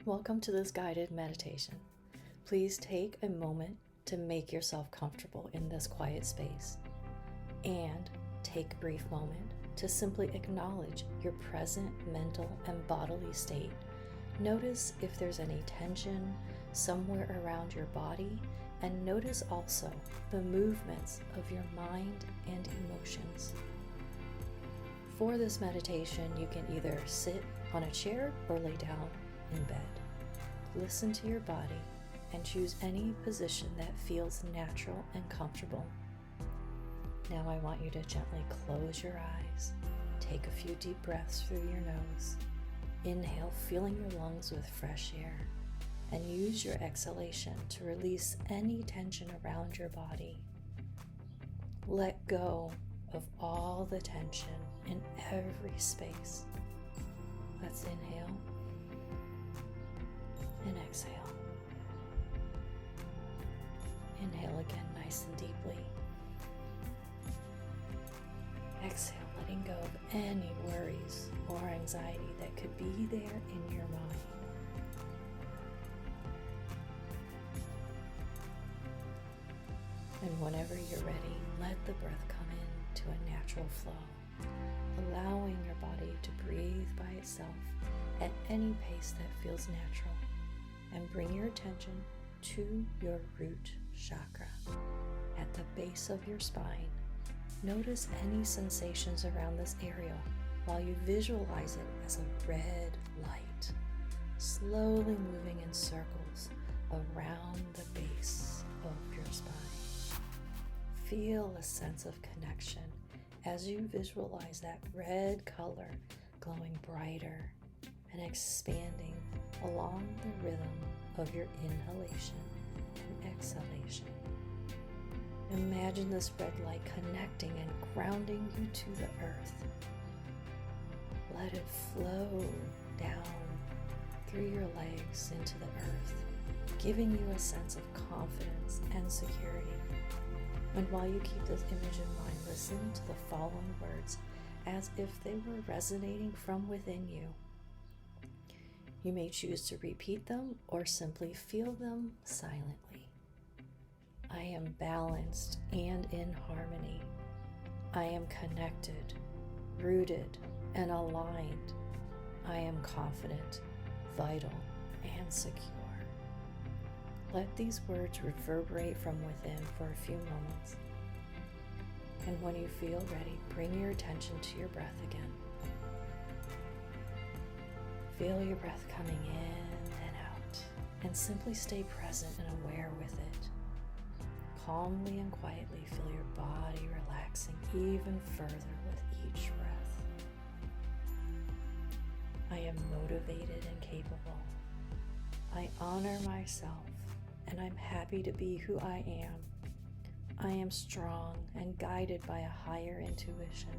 Welcome to this guided meditation. Please take a moment to make yourself comfortable in this quiet space and take a brief moment to simply acknowledge your present mental and bodily state. Notice if there's any tension somewhere around your body, and notice also the movements of your mind and emotions. For this meditation, you can either sit on a chair or lay down in bed. Listen to your body and choose any position that feels natural and comfortable. Now I want you to gently close your eyes. Take a few deep breaths through your nose. Inhale, filling your lungs with fresh air, and use your exhalation to release any tension around your body. Let go of all the tension in every space. Let's inhale and exhale. Inhale again nice and deeply. Exhale, letting go of any worries or anxiety that could be there in your mind. And whenever you're ready, let the breath come in to a natural flow, allowing your body to breathe by itself at any pace that feels natural. And bring your attention to your root chakra at the base of your spine. Notice any sensations around this area while you visualize it as a red light, slowly moving in circles around the base of your spine. Feel a sense of connection as you visualize that red color glowing brighter and expanding along the rhythm of your inhalation and exhalation. Imagine this red light connecting and grounding you to the earth. Let it flow down through your legs into the earth, giving you a sense of confidence and security. And while you keep this image in mind, listen to the following words as if they were resonating from within you. You may choose to repeat them or simply feel them silently. I am balanced and in harmony. I am connected, rooted, and aligned. I am confident, vital, and secure. Let these words reverberate from within for a few moments. And when you feel ready, bring your attention to your breath again. Feel your breath coming in and out, and simply stay present and aware with it. Calmly and quietly feel your body relaxing even further with each breath. I am motivated and capable. I honor myself, and I'm happy to be who I am. I am strong and guided by a higher intuition.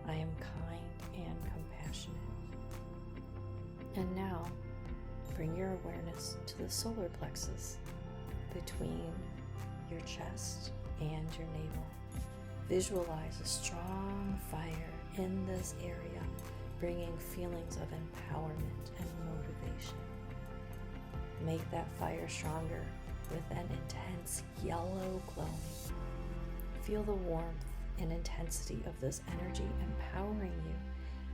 I am kind and compassionate. And now, bring your awareness to the solar plexus between your chest and your navel. Visualize a strong fire in this area, bringing feelings of empowerment and motivation. Make that fire stronger with an intense yellow glowing. Feel the warmth and intensity of this energy empowering you,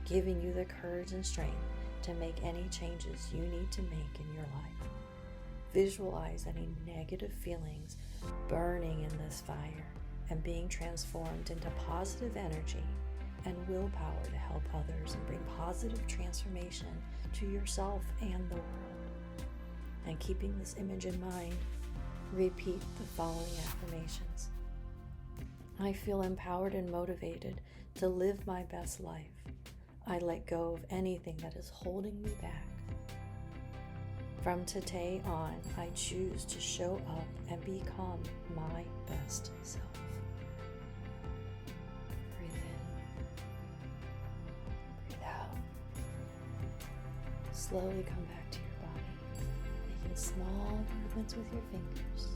giving you the courage and strength to make any changes you need to make in your life. Visualize any negative feelings burning in this fire and being transformed into positive energy and willpower to help others and bring positive transformation to yourself and the world. And keeping this image in mind, repeat the following affirmations. I feel empowered and motivated to live my best life. I let go of anything that is holding me back. From today on, I choose to show up and become my best self. Breathe in. Breathe out. Slowly come back to your body, making small movements with your fingers,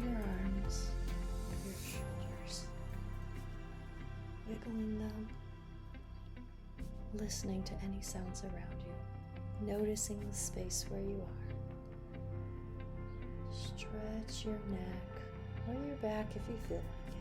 your arms, your shoulders, wiggling them, listening to any sounds around you, noticing the space where you are. Stretch your neck or your back if you feel like it.